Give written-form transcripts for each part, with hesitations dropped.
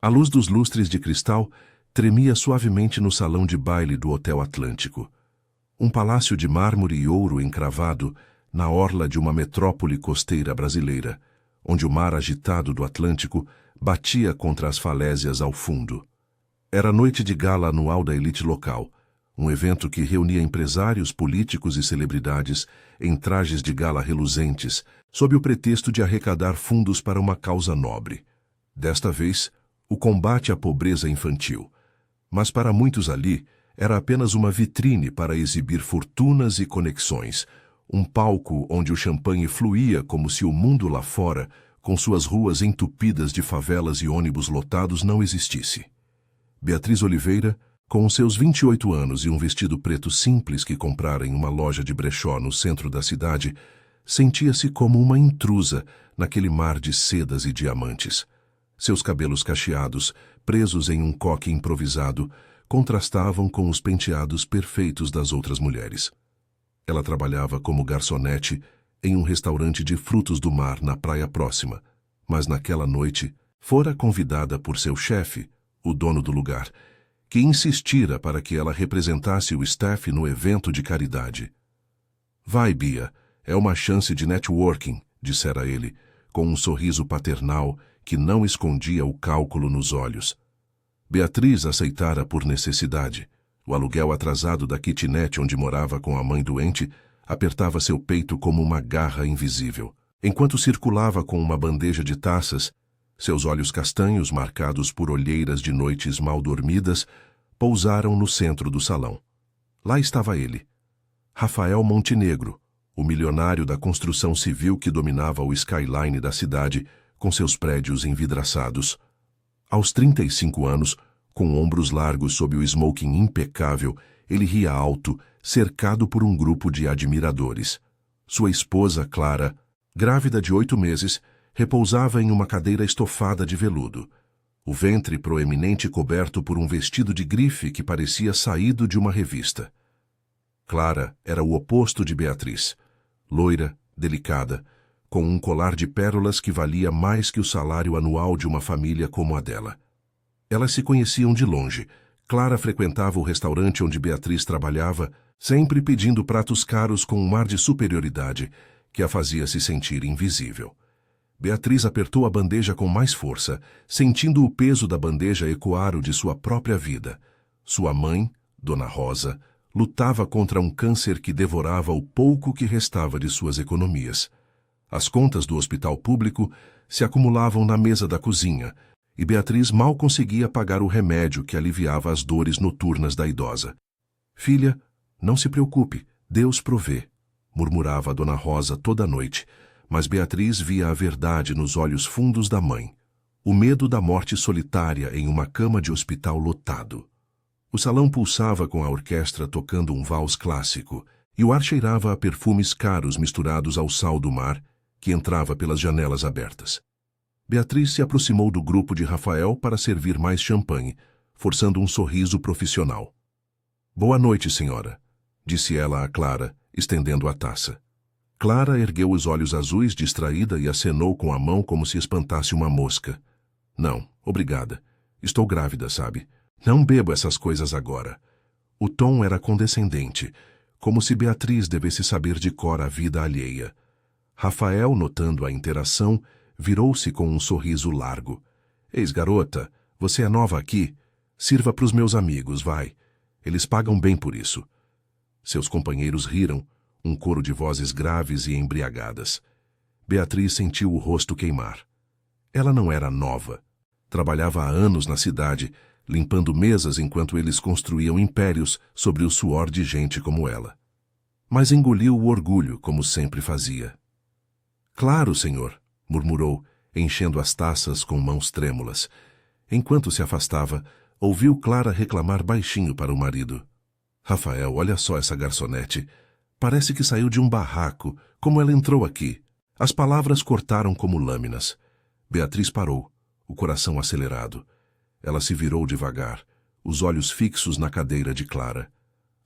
A luz dos lustres de cristal tremia suavemente no salão de baile do Hotel Atlântico. Um palácio de mármore e ouro encravado na orla de uma metrópole costeira brasileira, onde o mar agitado do Atlântico batia contra as falésias ao fundo. Era noite de gala anual da elite local, um evento que reunia empresários, políticos e celebridades em trajes de gala reluzentes, sob o pretexto de arrecadar fundos para uma causa nobre. Desta vez, o combate à pobreza infantil. Mas para muitos ali, era apenas uma vitrine para exibir fortunas e conexões, um palco onde o champanhe fluía como se o mundo lá fora, com suas ruas entupidas de favelas e ônibus lotados, não existisse. Beatriz Oliveira, com os seus 28 anos e um vestido preto simples que comprara em uma loja de brechó no centro da cidade, sentia-se como uma intrusa naquele mar de sedas e diamantes. Seus cabelos cacheados, presos em um coque improvisado, contrastavam com os penteados perfeitos das outras mulheres. Ela trabalhava como garçonete em um restaurante de frutos do mar na praia próxima, mas naquela noite fora convidada por seu chefe, o dono do lugar, que insistira para que ela representasse o staff no evento de caridade. "Vai, Bia, é uma chance de networking", dissera ele, com um sorriso paternal que não escondia o cálculo nos olhos. Beatriz aceitara por necessidade. O aluguel atrasado da kitnet onde morava com a mãe doente apertava seu peito como uma garra invisível. Enquanto circulava com uma bandeja de taças, seus olhos castanhos, marcados por olheiras de noites mal dormidas, pousaram no centro do salão. Lá estava ele, Rafael Montenegro, o milionário da construção civil que dominava o skyline da cidade com seus prédios envidraçados. Aos 35 anos, com ombros largos sob o smoking impecável, ele ria alto, cercado por um grupo de admiradores. Sua esposa, Clara, grávida de 8 meses, repousava em uma cadeira estofada de veludo, o ventre proeminente coberto por um vestido de grife que parecia saído de uma revista. Clara era o oposto de Beatriz, loira, delicada, com um colar de pérolas que valia mais que o salário anual de uma família como a dela. Elas se conheciam de longe. Clara frequentava o restaurante onde Beatriz trabalhava, sempre pedindo pratos caros com um ar de superioridade que a fazia se sentir invisível. Beatriz apertou a bandeja com mais força, sentindo o peso da bandeja ecoar o de sua própria vida. Sua mãe, Dona Rosa, lutava contra um câncer que devorava o pouco que restava de suas economias. As contas do hospital público se acumulavam na mesa da cozinha, e Beatriz mal conseguia pagar o remédio que aliviava as dores noturnas da idosa. "Filha, não se preocupe, Deus provê", murmurava a Dona Rosa toda noite, mas Beatriz via a verdade nos olhos fundos da mãe, o medo da morte solitária em uma cama de hospital lotado. O salão pulsava com a orquestra tocando um vals clássico, e o ar cheirava a perfumes caros misturados ao sal do mar, que entrava pelas janelas abertas. Beatriz se aproximou do grupo de Rafael para servir mais champanhe, forçando um sorriso profissional. "Boa noite, senhora", disse ela a Clara, estendendo a taça. Clara ergueu os olhos azuis distraída e acenou com a mão como se espantasse uma mosca. "Não, obrigada. Estou grávida, sabe? Não bebo essas coisas agora." O tom era condescendente, como se Beatriz devesse saber de cor a vida alheia. Rafael, notando a interação, virou-se com um sorriso largo. "Eis, garota, você é nova aqui? Sirva para os meus amigos, vai. Eles pagam bem por isso." Seus companheiros riram, um coro de vozes graves e embriagadas. Beatriz sentiu o rosto queimar. Ela não era nova. Trabalhava há anos na cidade, limpando mesas enquanto eles construíam impérios sobre o suor de gente como ela. Mas engoliu o orgulho, como sempre fazia. "Claro, senhor", murmurou, enchendo as taças com mãos trêmulas. Enquanto se afastava, ouviu Clara reclamar baixinho para o marido. "Rafael, olha só essa garçonete. Parece que saiu de um barraco, como ela entrou aqui." As palavras cortaram como lâminas. Beatriz parou, o coração acelerado. Ela se virou devagar, os olhos fixos na cadeira de Clara.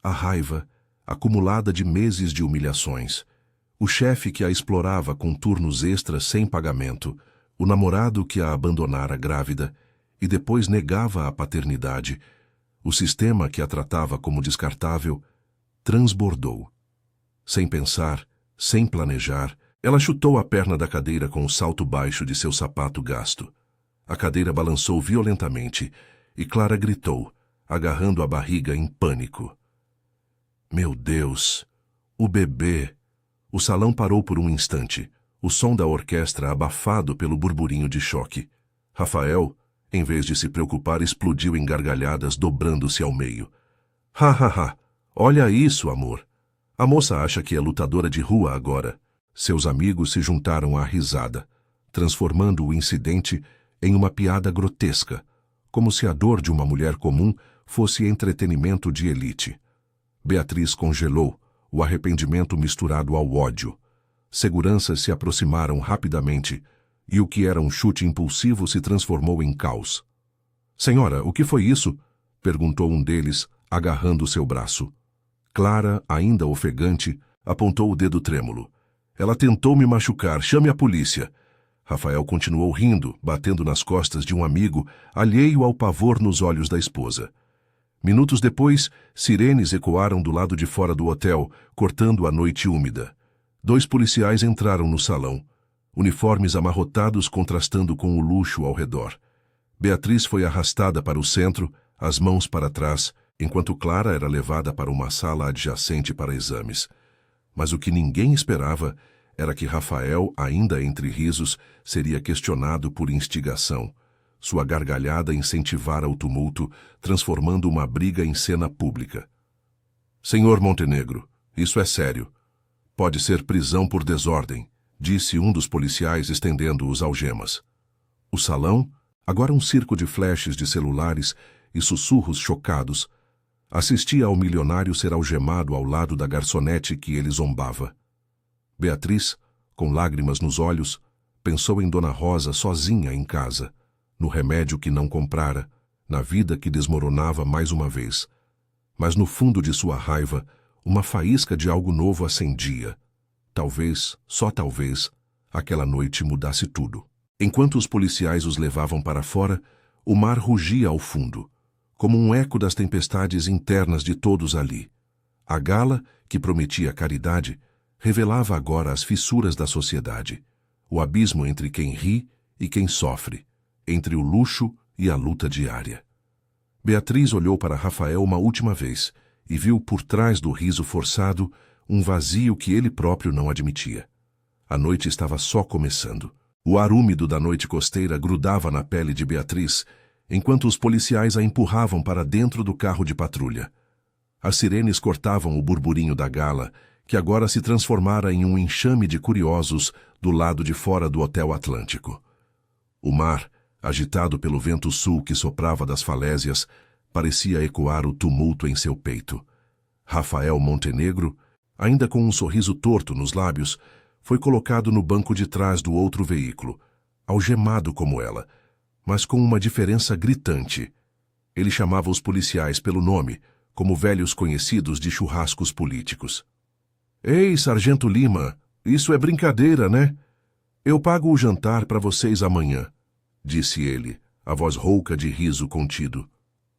A raiva, acumulada de meses de humilhações. O chefe que a explorava com turnos extras sem pagamento, o namorado que a abandonara grávida, e depois negava a paternidade, o sistema que a tratava como descartável transbordou. Sem pensar, sem planejar, ela chutou a perna da cadeira com o salto baixo de seu sapato gasto. A cadeira balançou violentamente e Clara gritou, agarrando a barriga em pânico. Meu Deus! O bebê! O salão parou por um instante, o som da orquestra abafado pelo burburinho de choque. Rafael, em vez de se preocupar, explodiu em gargalhadas, dobrando-se ao meio. Ha, ha, ha! Olha isso, amor! A moça acha que é lutadora de rua agora. Seus amigos se juntaram à risada, transformando o incidente em uma piada grotesca, como se a dor de uma mulher comum fosse entretenimento de elite. Beatriz congelou, o arrependimento misturado ao ódio. Seguranças se aproximaram rapidamente, e o que era um chute impulsivo se transformou em caos. Senhora, o que foi isso? Perguntou um deles, agarrando seu braço. Clara, ainda ofegante, apontou o dedo trêmulo. Ela tentou me machucar, chame a polícia. Rafael continuou rindo, batendo nas costas de um amigo, alheio ao pavor nos olhos da esposa. Minutos depois, sirenes ecoaram do lado de fora do hotel, cortando a noite úmida. 2 policiais entraram no salão, uniformes amarrotados contrastando com o luxo ao redor. Beatriz foi arrastada para o centro, as mãos para trás, enquanto Clara era levada para uma sala adjacente para exames. Mas o que ninguém esperava era que Rafael, ainda entre risos, seria questionado por instigação. Sua gargalhada incentivara o tumulto, transformando uma briga em cena pública. Senhor Montenegro, isso é sério. Pode ser prisão por desordem, disse um dos policiais estendendo os algemas. O salão, agora um circo de flashes de celulares e sussurros chocados, assistia ao milionário ser algemado ao lado da garçonete que ele zombava. Beatriz, com lágrimas nos olhos, pensou em Dona Rosa sozinha em casa, no remédio que não comprara, na vida que desmoronava mais uma vez. Mas no fundo de sua raiva, uma faísca de algo novo acendia. Talvez, só talvez, aquela noite mudasse tudo. Enquanto os policiais os levavam para fora, o mar rugia ao fundo, como um eco das tempestades internas de todos ali. A gala, que prometia caridade, revelava agora as fissuras da sociedade, o abismo entre quem ri e quem sofre, entre o luxo e a luta diária. Beatriz olhou para Rafael uma última vez e viu por trás do riso forçado um vazio que ele próprio não admitia. A noite estava só começando. O ar úmido da noite costeira grudava na pele de Beatriz, enquanto os policiais a empurravam para dentro do carro de patrulha. As sirenes cortavam o burburinho da gala, que agora se transformara em um enxame de curiosos do lado de fora do Hotel Atlântico. O mar, agitado pelo vento sul que soprava das falésias, parecia ecoar o tumulto em seu peito. Rafael Montenegro, ainda com um sorriso torto nos lábios, foi colocado no banco de trás do outro veículo, algemado como ela, mas com uma diferença gritante. Ele chamava os policiais pelo nome, como velhos conhecidos de churrascos políticos. Ei, Sargento Lima, isso é brincadeira, né? Eu pago o jantar para vocês amanhã, disse ele, a voz rouca de riso contido.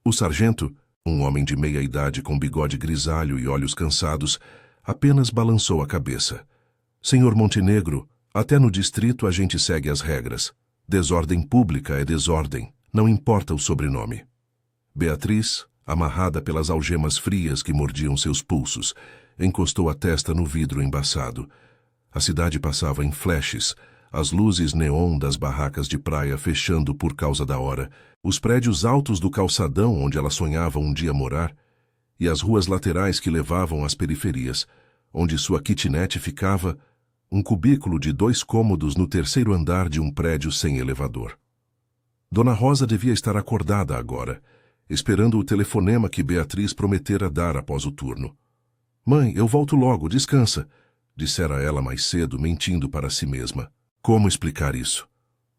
O sargento, um homem de meia idade com bigode grisalho e olhos cansados, apenas balançou a cabeça. Senhor Montenegro, até no distrito a gente segue as regras. Desordem pública é desordem, não importa o sobrenome. Beatriz, amarrada pelas algemas frias que mordiam seus pulsos, encostou a testa no vidro embaçado. A cidade passava em flashes, as luzes neon das barracas de praia fechando por causa da hora, os prédios altos do calçadão onde ela sonhava um dia morar, e as ruas laterais que levavam às periferias, onde sua kitnet ficava, um cubículo de 2 cômodos no 3º andar de um prédio sem elevador. Dona Rosa devia estar acordada agora, esperando o telefonema que Beatriz prometera dar após o turno. Mãe, eu volto logo, descansa, dissera ela mais cedo, mentindo para si mesma. Como explicar isso?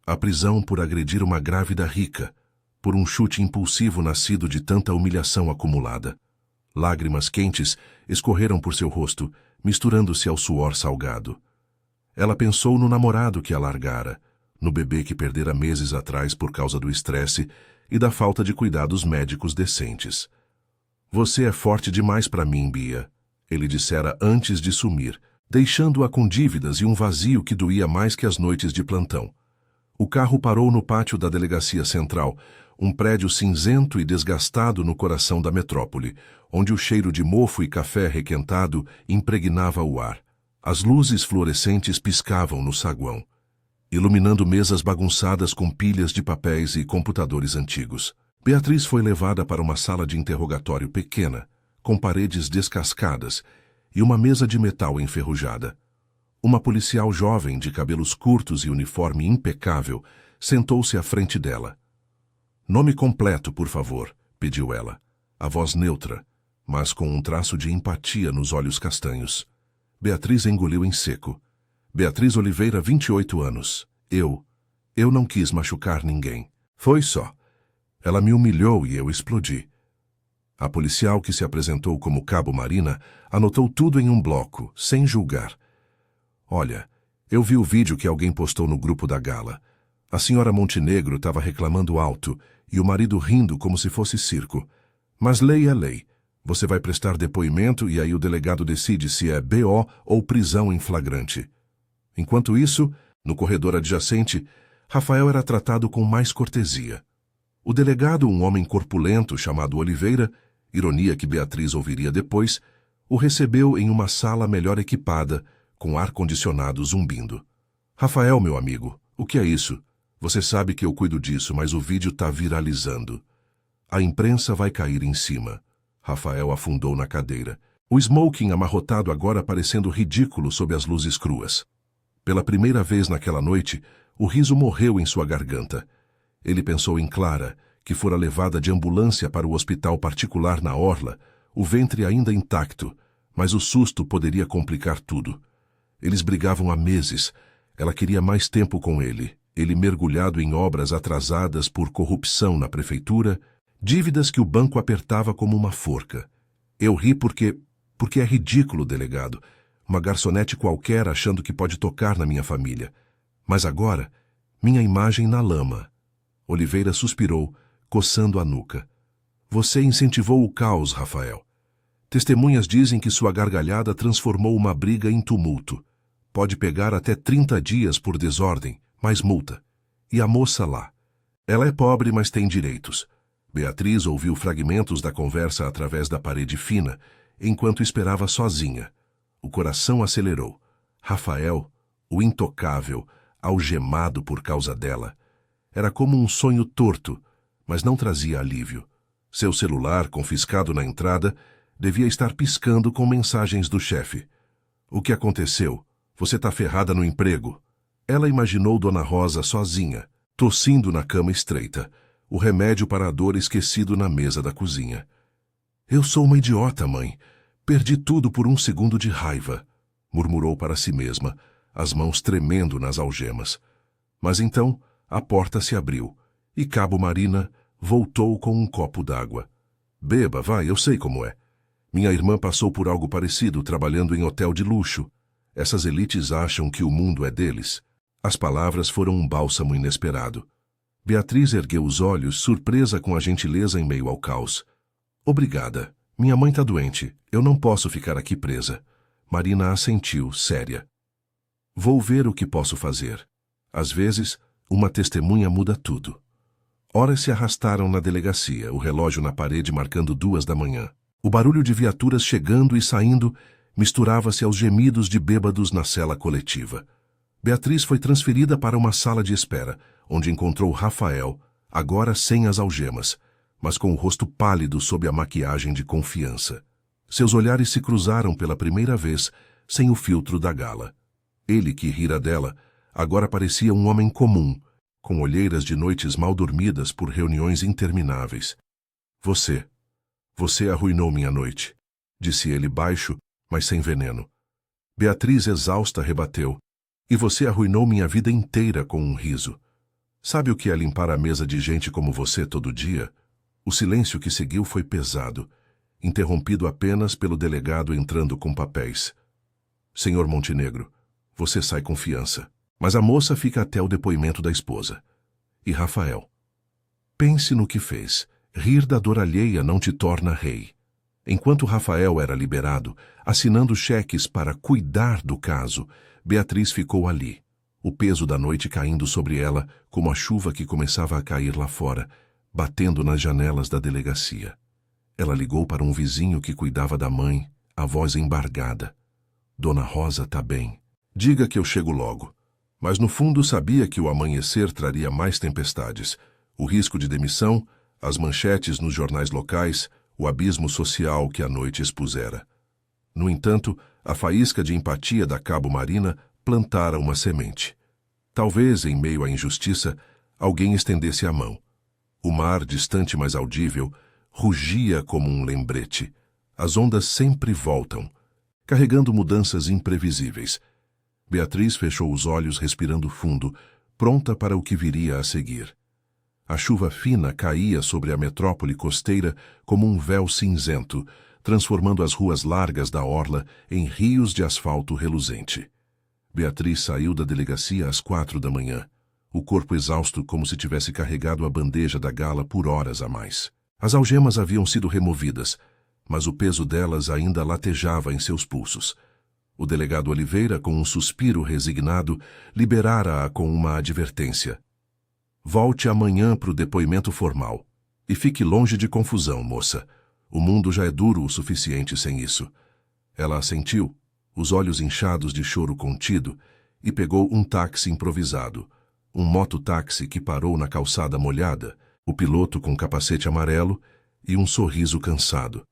A prisão por agredir uma grávida rica, por um chute impulsivo nascido de tanta humilhação acumulada. Lágrimas quentes escorreram por seu rosto, misturando-se ao suor salgado. Ela pensou no namorado que a largara, no bebê que perdera meses atrás por causa do estresse e da falta de cuidados médicos decentes. Você é forte demais para mim, Bia, ele dissera antes de sumir, deixando-a com dívidas e um vazio que doía mais que as noites de plantão. O carro parou no pátio da Delegacia Central, um prédio cinzento e desgastado no coração da metrópole, onde o cheiro de mofo e café requentado impregnava o ar. As luzes fluorescentes piscavam no saguão, iluminando mesas bagunçadas com pilhas de papéis e computadores antigos. Beatriz foi levada para uma sala de interrogatório pequena, com paredes descascadas e uma mesa de metal enferrujada. Uma policial jovem de cabelos curtos e uniforme impecável sentou-se à frente dela. "Nome completo, por favor", pediu ela, a voz neutra, mas com um traço de empatia nos olhos castanhos. Beatriz engoliu em seco. "Beatriz Oliveira, 28 anos. Eu não quis machucar ninguém. Foi só. Ela me humilhou e eu explodi." A policial, que se apresentou como Cabo Marina, anotou tudo em um bloco, sem julgar. "Olha, eu vi o vídeo que alguém postou no grupo da gala. A senhora Montenegro estava reclamando alto e o marido rindo como se fosse circo. Mas lei é lei. Você vai prestar depoimento e aí o delegado decide se é BO ou prisão em flagrante." Enquanto isso, no corredor adjacente, Rafael era tratado com mais cortesia. O delegado, um homem corpulento chamado Oliveira, ironia que Beatriz ouviria depois, o recebeu em uma sala melhor equipada, com ar-condicionado zumbindo. "Rafael, meu amigo, o que é isso? Você sabe que eu cuido disso, mas o vídeo está viralizando. A imprensa vai cair em cima." Rafael afundou na cadeira, o smoking amarrotado agora parecendo ridículo sob as luzes cruas. Pela primeira vez naquela noite, o riso morreu em sua garganta. Ele pensou em Clara, que fora levada de ambulância para o hospital particular na Orla, o ventre ainda intacto, mas o susto poderia complicar tudo. Eles brigavam há meses. Ela queria mais tempo com ele mergulhado em obras atrasadas por corrupção na prefeitura, dívidas que o banco apertava como uma forca. Eu ri porque é ridículo, delegado. Uma garçonete qualquer achando que pode tocar na minha família. Mas agora, minha imagem na lama. Oliveira suspirou, coçando a nuca. Você incentivou o caos, Rafael. Testemunhas dizem que sua gargalhada transformou uma briga em tumulto. Pode pegar até 30 dias por desordem, mais multa. E a moça lá? Ela é pobre, mas tem direitos. Beatriz ouviu fragmentos da conversa através da parede fina, enquanto esperava sozinha. O coração acelerou. Rafael, o intocável, algemado por causa dela. Era como um sonho torto, mas não trazia alívio. Seu celular, confiscado na entrada, devia estar piscando com mensagens do chefe. O que aconteceu? Você tá ferrada no emprego. Ela imaginou Dona Rosa sozinha, tossindo na cama estreita, o remédio para a dor esquecido na mesa da cozinha. Eu sou uma idiota, mãe. Perdi tudo por um segundo de raiva, murmurou para si mesma, as mãos tremendo nas algemas. Mas então a porta se abriu e Cabo Marina voltou com um copo d'água. Beba, vai, eu sei como é. Minha irmã passou por algo parecido trabalhando em hotel de luxo. Essas elites acham que o mundo é deles. As palavras foram um bálsamo inesperado. Beatriz ergueu os olhos, surpresa com a gentileza em meio ao caos. Obrigada. Minha mãe está doente. Eu não posso ficar aqui presa. Marina assentiu, séria. Vou ver o que posso fazer. Às vezes, uma testemunha muda tudo. Horas se arrastaram na delegacia, o relógio na parede marcando 2 da manhã. O barulho de viaturas chegando e saindo misturava-se aos gemidos de bêbados na cela coletiva. Beatriz foi transferida para uma sala de espera, onde encontrou Rafael, agora sem as algemas, mas com o rosto pálido sob a maquiagem de confiança. Seus olhares se cruzaram pela primeira vez, sem o filtro da gala. Ele, que rira dela, agora parecia um homem comum, com olheiras de noites mal dormidas por reuniões intermináveis. Você arruinou minha noite, disse ele baixo, mas sem veneno. Beatriz, exausta, rebateu. E você arruinou minha vida inteira com um riso. Sabe o que é limpar a mesa de gente como você todo dia? O silêncio que seguiu foi pesado, interrompido apenas pelo delegado entrando com papéis. Senhor Montenegro, você sai com fiança, mas a moça fica até o depoimento da esposa. E Rafael? Pense no que fez. Rir da dor alheia não te torna rei. Enquanto Rafael era liberado, assinando cheques para cuidar do caso, Beatriz ficou ali, o peso da noite caindo sobre ela como a chuva que começava a cair lá fora, batendo nas janelas da delegacia. Ela ligou para um vizinho que cuidava da mãe, a voz embargada. Dona Rosa tá bem. Diga que eu chego logo. Mas no fundo sabia que o amanhecer traria mais tempestades. O risco de demissão, as manchetes nos jornais locais, o abismo social que a noite expusera. No entanto, a faísca de empatia da Cabo Marina plantara uma semente. Talvez, em meio à injustiça, alguém estendesse a mão. O mar, distante mas audível, rugia como um lembrete. As ondas sempre voltam, carregando mudanças imprevisíveis. Beatriz fechou os olhos respirando fundo, pronta para o que viria a seguir. A chuva fina caía sobre a metrópole costeira como um véu cinzento, transformando as ruas largas da orla em rios de asfalto reluzente. Beatriz saiu da delegacia às 4 da manhã, o corpo exausto como se tivesse carregado a bandeja da gala por horas a mais. As algemas haviam sido removidas, mas o peso delas ainda latejava em seus pulsos. O delegado Oliveira, com um suspiro resignado, liberara-a com uma advertência. Volte amanhã para o depoimento formal. E fique longe de confusão, moça. O mundo já é duro o suficiente sem isso. Ela assentiu, os olhos inchados de choro contido, e pegou um táxi improvisado, um mototáxi que parou na calçada molhada, o piloto com capacete amarelo e um sorriso cansado.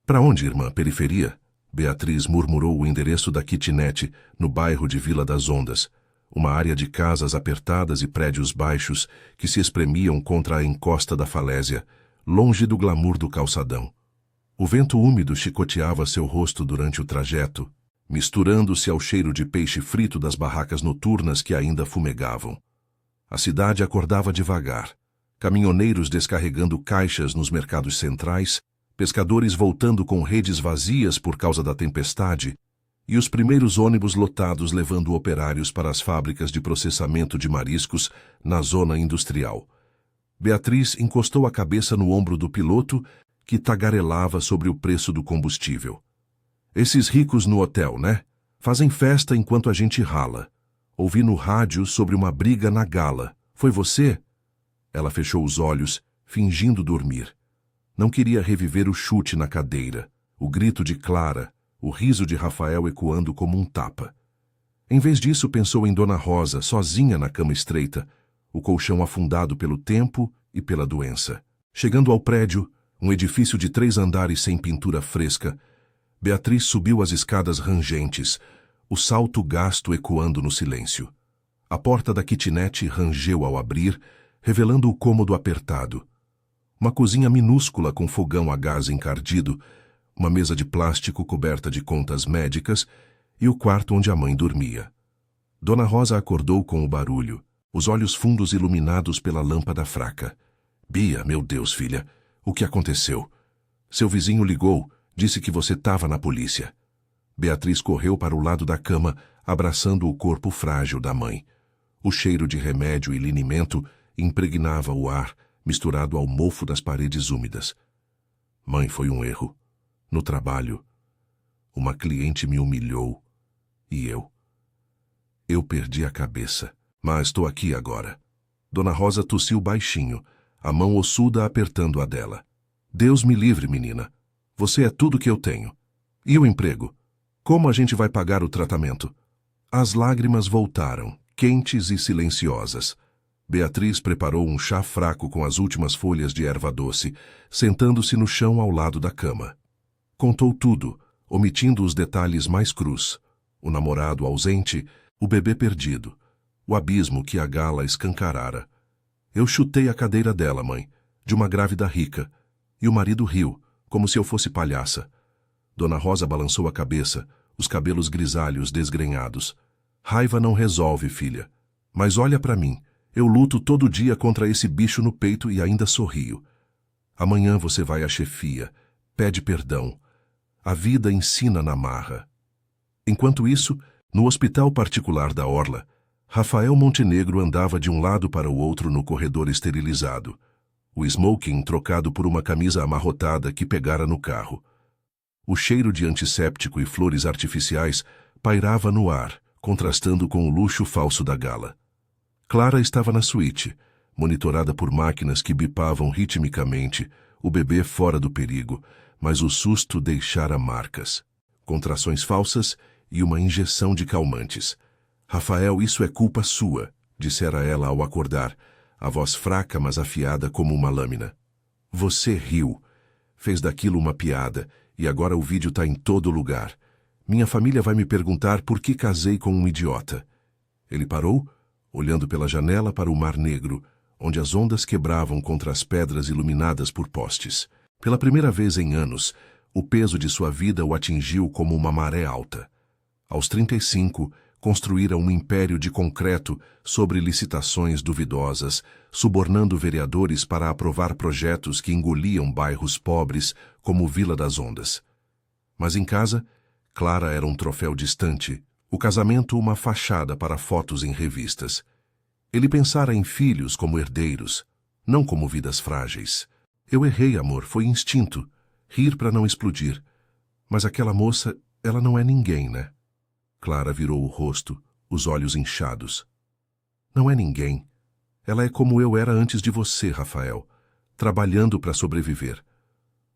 Para onde, irmã? Periferia? Beatriz murmurou o endereço da kitnet no bairro de Vila das Ondas, uma área de casas apertadas e prédios baixos que se espremiam contra a encosta da falésia, longe do glamour do calçadão. O vento úmido chicoteava seu rosto durante o trajeto, misturando-se ao cheiro de peixe frito das barracas noturnas que ainda fumegavam. A cidade acordava devagar, caminhoneiros descarregando caixas nos mercados centrais, pescadores voltando com redes vazias por causa da tempestade, e os primeiros ônibus lotados levando operários para as fábricas de processamento de mariscos na zona industrial. Beatriz encostou a cabeça no ombro do piloto, que tagarelava sobre o preço do combustível. Esses ricos no hotel, né? Fazem festa enquanto a gente rala. Ouvi no rádio sobre uma briga na gala. Foi você? Ela fechou os olhos, fingindo dormir. Não queria reviver o chute na cadeira, o grito de Clara, o riso de Rafael ecoando como um tapa. Em vez disso, pensou em Dona Rosa, sozinha na cama estreita, o colchão afundado pelo tempo e pela doença. Chegando ao prédio, um edifício de 3 andares sem pintura fresca, Beatriz subiu as escadas rangentes, o salto gasto ecoando no silêncio. A porta da kitnet rangeu ao abrir, revelando o cômodo apertado. Uma cozinha minúscula com fogão a gás encardido, uma mesa de plástico coberta de contas médicas e o quarto onde a mãe dormia. Dona Rosa acordou com o barulho, os olhos fundos iluminados pela lâmpada fraca. Bia, meu Deus, filha, o que aconteceu? Seu vizinho ligou, disse que você estava na polícia. Beatriz correu para o lado da cama, abraçando o corpo frágil da mãe. O cheiro de remédio e linimento impregnava o ar, misturado ao mofo das paredes úmidas. Mãe, foi um erro. No trabalho, uma cliente me humilhou. E eu? Eu perdi a cabeça, mas estou aqui agora. Dona Rosa tossiu baixinho, a mão ossuda apertando a dela. Deus me livre, menina. Você é tudo que eu tenho. E o emprego? Como a gente vai pagar o tratamento? As lágrimas voltaram, quentes e silenciosas. Beatriz preparou um chá fraco com as últimas folhas de erva doce, sentando-se no chão ao lado da cama. Contou tudo, omitindo os detalhes mais crus. O namorado ausente, o bebê perdido, o abismo que a gala escancarara. Eu chutei a cadeira dela, mãe, de uma grávida rica, e o marido riu, como se eu fosse palhaça. Dona Rosa balançou a cabeça, os cabelos grisalhos desgrenhados. Raiva não resolve, filha. Mas olha para mim. Eu luto todo dia contra esse bicho no peito e ainda sorrio. Amanhã você vai à chefia, pede perdão. A vida ensina na marra. Enquanto isso, no hospital particular da Orla, Rafael Montenegro andava de um lado para o outro no corredor esterilizado. o smoking trocado por uma camisa amarrotada que pegara no carro. O cheiro de antisséptico e flores artificiais pairava no ar, contrastando com o luxo falso da gala. Clara estava na suíte, monitorada por máquinas que bipavam ritmicamente, o bebê fora do perigo, mas o susto deixara marcas. Contrações falsas e uma injeção de calmantes. Rafael, isso é culpa sua, dissera ela ao acordar, a voz fraca mas afiada como uma lâmina. Você riu. Fez daquilo uma piada, e agora o vídeo está em todo lugar. Minha família vai me perguntar por que casei com um idiota. Ele parou, olhando pela janela para o Mar Negro, onde as ondas quebravam contra as pedras iluminadas por postes. Pela primeira vez em anos, o peso de sua vida o atingiu como uma maré alta. Aos 35, construíra um império de concreto sobre licitações duvidosas, subornando vereadores para aprovar projetos que engoliam bairros pobres como Vila das Ondas. Mas em casa, Clara era um troféu distante, o casamento uma fachada para fotos em revistas. Ele pensara em filhos como herdeiros, não como vidas frágeis. Eu errei, amor, foi instinto. Rir para não explodir. Mas aquela moça, ela não é ninguém, né? Clara virou o rosto, os olhos inchados. Não é ninguém. Ela é como eu era antes de você, Rafael, trabalhando para sobreviver.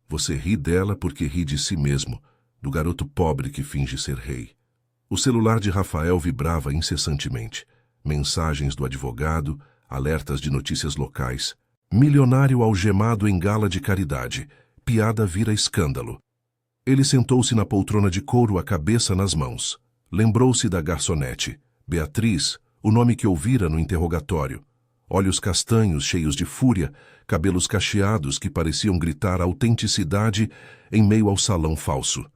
Você ri dela porque ri de si mesmo, do garoto pobre que finge ser rei. O celular de Rafael vibrava incessantemente. Mensagens do advogado, alertas de notícias locais. Milionário algemado em gala de caridade. Piada vira escândalo. Ele sentou-se na poltrona de couro, a cabeça nas mãos. Lembrou-se da garçonete, Beatriz, o nome que ouvira no interrogatório. Olhos castanhos, cheios de fúria, cabelos cacheados que pareciam gritar autenticidade em meio ao salão falso.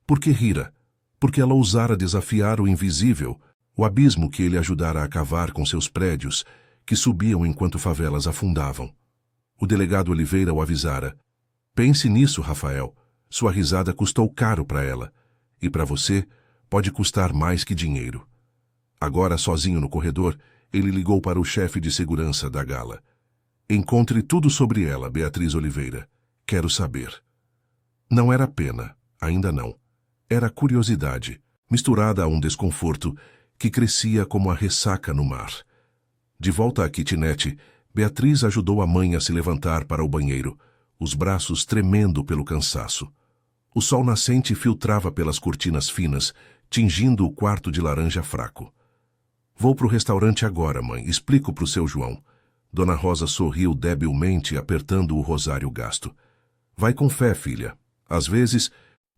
Por que rira? Porque ela ousara desafiar o invisível, o abismo que ele ajudara a cavar com seus prédios, que subiam enquanto favelas afundavam. O delegado Oliveira o avisara. Pense nisso, Rafael. Sua risada custou caro para ela. E para você, pode custar mais que dinheiro. Agora, sozinho no corredor, ele ligou para o chefe de segurança da gala. Encontre tudo sobre ela, Beatriz Oliveira. Quero saber. Não era pena, ainda não. Era curiosidade, misturada a um desconforto que crescia como a ressaca no mar. De volta à kitnet, Beatriz ajudou a mãe a se levantar para o banheiro, os braços tremendo pelo cansaço. O sol nascente filtrava pelas cortinas finas, tingindo o quarto de laranja fraco. Vou para o restaurante agora, mãe. Explico para o seu João. Dona Rosa sorriu debilmente, apertando o rosário gasto. Vai com fé, filha. Às vezes,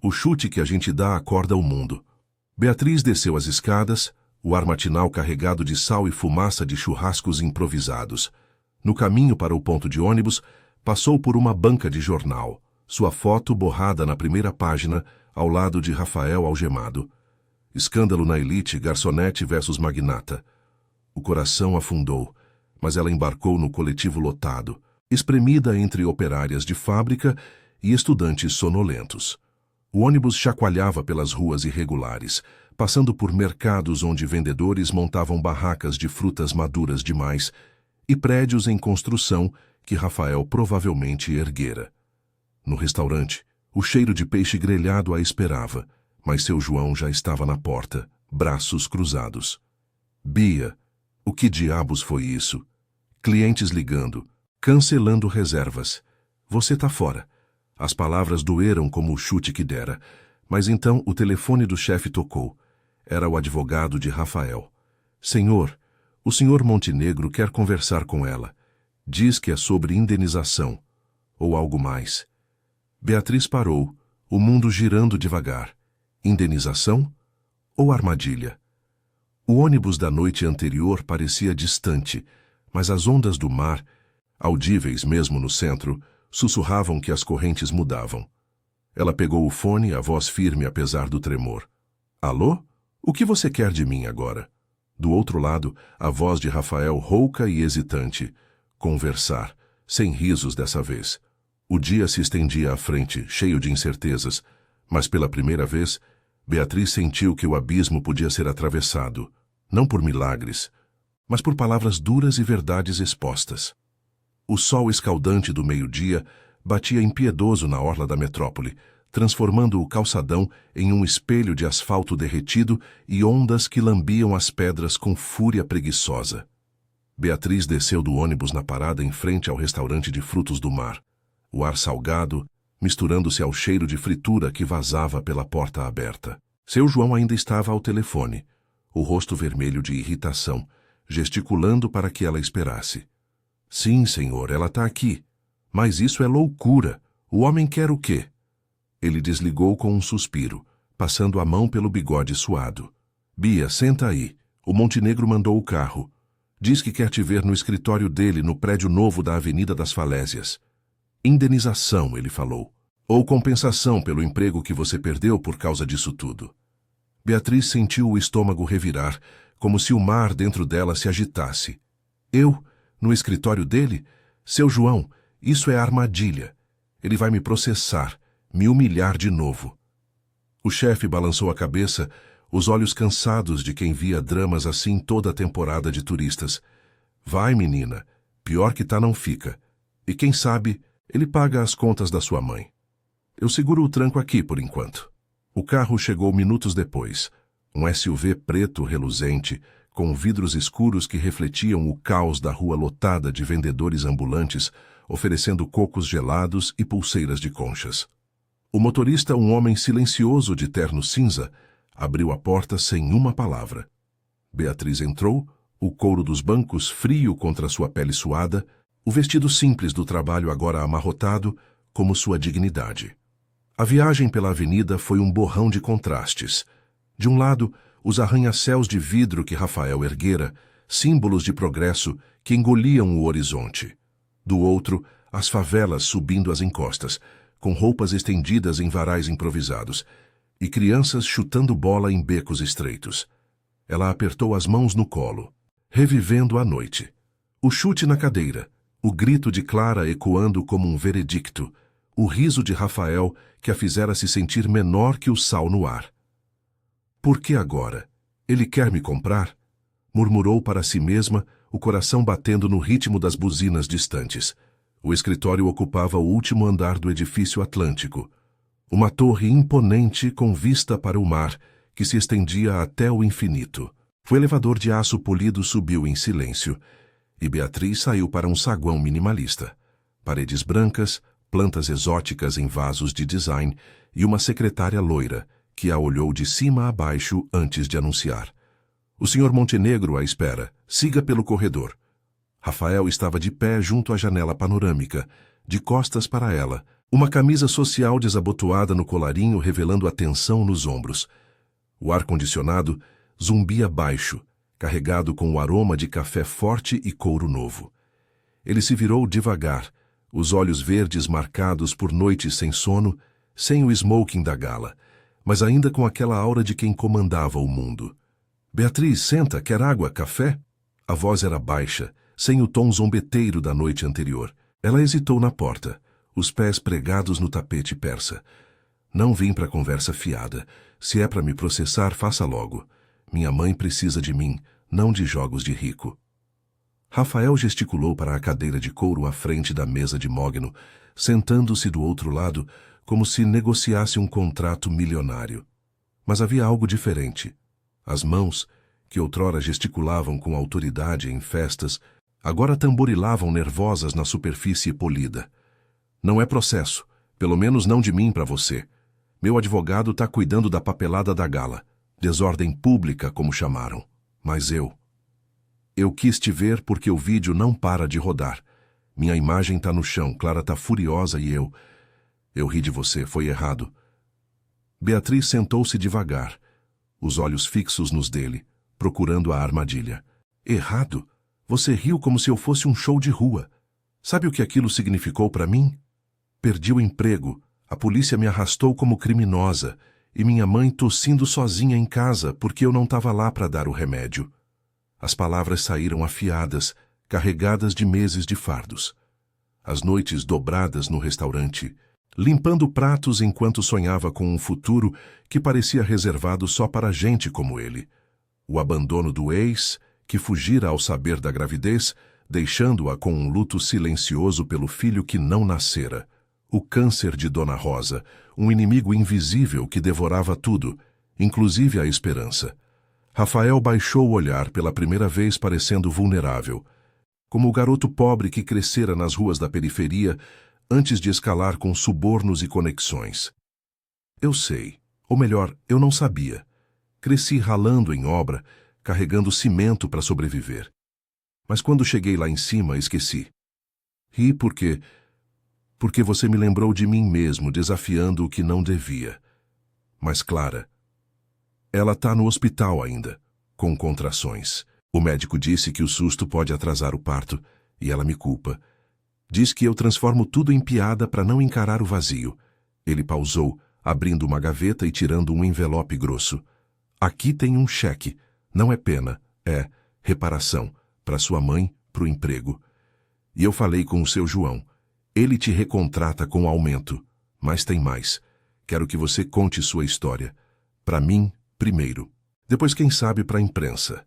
o chute que a gente dá acorda o mundo. Beatriz desceu as escadas, o ar matinal carregado de sal e fumaça de churrascos improvisados. No caminho para o ponto de ônibus, passou por uma banca de jornal, sua foto borrada na primeira página, ao lado de Rafael algemado. Escândalo na elite, garçonete versus magnata. O coração afundou, mas ela embarcou no coletivo lotado, espremida entre operárias de fábrica e estudantes sonolentos. O ônibus chacoalhava pelas ruas irregulares, passando por mercados onde vendedores montavam barracas de frutas maduras demais e prédios em construção que Rafael provavelmente erguera. No restaurante, o cheiro de peixe grelhado a esperava, mas seu João já estava na porta, braços cruzados. Bia, o que diabos foi isso? Clientes ligando, cancelando reservas. Você tá fora. As palavras doeram como o chute que dera, mas então o telefone do chefe tocou. Era o advogado de Rafael. Senhor, o senhor Montenegro quer conversar com ela. Diz que é sobre indenização, ou algo mais. Beatriz parou, o mundo girando devagar. Indenização ou armadilha? O ônibus da noite anterior parecia distante, mas as ondas do mar, audíveis mesmo no centro, sussurravam que as correntes mudavam. Ela pegou o fone, a voz firme apesar do tremor. Alô? O que você quer de mim agora? Do outro lado, a voz de Rafael rouca e hesitante. Conversar, sem risos dessa vez. O dia se estendia à frente, cheio de incertezas, mas pela primeira vez, Beatriz sentiu que o abismo podia ser atravessado, não por milagres, mas por palavras duras e verdades expostas. O sol escaldante do meio-dia batia impiedoso na orla da metrópole, transformando o calçadão em um espelho de asfalto derretido e ondas que lambiam as pedras com fúria preguiçosa. Beatriz desceu do ônibus na parada em frente ao restaurante de frutos do mar. O ar salgado, misturando-se ao cheiro de fritura que vazava pela porta aberta. Seu João ainda estava ao telefone, o rosto vermelho de irritação, gesticulando para que ela esperasse. Sim, senhor, ela está aqui. Mas isso é loucura. O homem quer o quê? Ele desligou com um suspiro, passando a mão pelo bigode suado. Bia, senta aí. O Montenegro mandou o carro. Diz que quer te ver no escritório dele, no prédio novo da Avenida das Falésias. Indenização, ele falou. Ou compensação pelo emprego que você perdeu por causa disso tudo. Beatriz sentiu o estômago revirar, como se o mar dentro dela se agitasse. Eu, no escritório dele? Seu João, isso é armadilha. Ele vai me processar, me humilhar de novo. O chefe balançou a cabeça, os olhos cansados de quem via dramas assim toda a temporada de turistas. Vai, menina, pior que tá não fica. E quem sabe, ele paga as contas da sua mãe. Eu seguro o tranco aqui por enquanto. O carro chegou minutos depois. Um SUV preto reluzente, com vidros escuros que refletiam o caos da rua lotada de vendedores ambulantes, oferecendo cocos gelados e pulseiras de conchas. O motorista, um homem silencioso de terno cinza, abriu a porta sem uma palavra. Beatriz entrou, o couro dos bancos frio contra sua pele suada, o vestido simples do trabalho agora amarrotado, como sua dignidade. A viagem pela avenida foi um borrão de contrastes. De um lado, os arranha-céus de vidro que Rafael erguera, símbolos de progresso que engoliam o horizonte. Do outro, as favelas subindo as encostas, com roupas estendidas em varais improvisados, e crianças chutando bola em becos estreitos. Ela apertou as mãos no colo, revivendo a noite. O chute na cadeira, o grito de Clara ecoando como um veredicto, o riso de Rafael que a fizera se sentir menor que o sal no ar. Por que agora? Ele quer me comprar? Murmurou para si mesma, o coração batendo no ritmo das buzinas distantes. O escritório ocupava o último andar do edifício Atlântico, uma torre imponente com vista para o mar, que se estendia até o infinito. O elevador de aço polido subiu em silêncio, e Beatriz saiu para um saguão minimalista. Paredes brancas, plantas exóticas em vasos de design e uma secretária loira, que a olhou de cima a baixo antes de anunciar. O Sr. Montenegro à espera. Siga pelo corredor. Rafael estava de pé junto à janela panorâmica, de costas para ela, uma camisa social desabotoada no colarinho revelando a tensão nos ombros. O ar-condicionado zumbia baixo, carregado com o aroma de café forte e couro novo. Ele se virou devagar, os olhos verdes marcados por noites sem sono, sem o smoking da gala, mas ainda com aquela aura de quem comandava o mundo. Beatriz, senta, quer água, café? A voz era baixa, sem o tom zombeteiro da noite anterior. Ela hesitou na porta, os pés pregados no tapete persa. Não vim para conversa fiada. Se é para me processar, faça logo. Minha mãe precisa de mim, não de jogos de rico. Rafael gesticulou para a cadeira de couro à frente da mesa de mogno, sentando-se do outro lado, como se negociasse um contrato milionário. Mas havia algo diferente. As mãos, que outrora gesticulavam com autoridade em festas, agora tamborilavam nervosas na superfície polida. Não é processo, pelo menos não de mim para você. Meu advogado está cuidando da papelada da gala, desordem pública, como chamaram. Mas eu quis te ver porque o vídeo não para de rodar. Minha imagem está no chão, Clara está furiosa e eu ri de você, foi errado. Beatriz sentou-se devagar, os olhos fixos nos dele, procurando a armadilha. Errado? Você riu como se eu fosse um show de rua. Sabe o que aquilo significou para mim? Perdi o emprego, a polícia me arrastou como criminosa e minha mãe tossindo sozinha em casa porque eu não estava lá para dar o remédio. As palavras saíram afiadas, carregadas de meses de fardos. As noites dobradas no restaurante, limpando pratos enquanto sonhava com um futuro que parecia reservado só para gente como ele. O abandono do ex, que fugira ao saber da gravidez, deixando-a com um luto silencioso pelo filho que não nascera. O câncer de Dona Rosa, um inimigo invisível que devorava tudo, inclusive a esperança. Rafael baixou o olhar pela primeira vez, parecendo vulnerável, como o garoto pobre que crescera nas ruas da periferia antes de escalar com subornos e conexões. Eu sei, ou melhor, eu não sabia. Cresci ralando em obra, carregando cimento para sobreviver. Mas quando cheguei lá em cima, esqueci. Ri porque você me lembrou de mim mesmo, desafiando o que não devia. Mas Clara, ela tá no hospital ainda, com contrações. O médico disse que o susto pode atrasar o parto, e ela me culpa. Diz que eu transformo tudo em piada para não encarar o vazio. Ele pausou, abrindo uma gaveta e tirando um envelope grosso. Aqui tem um cheque. Não é pena, é reparação. Para sua mãe, pro emprego. E eu falei com o seu João. Ele te recontrata com aumento. Mas tem mais. Quero que você conte sua história. Para mim, primeiro. Depois, quem sabe, para a imprensa.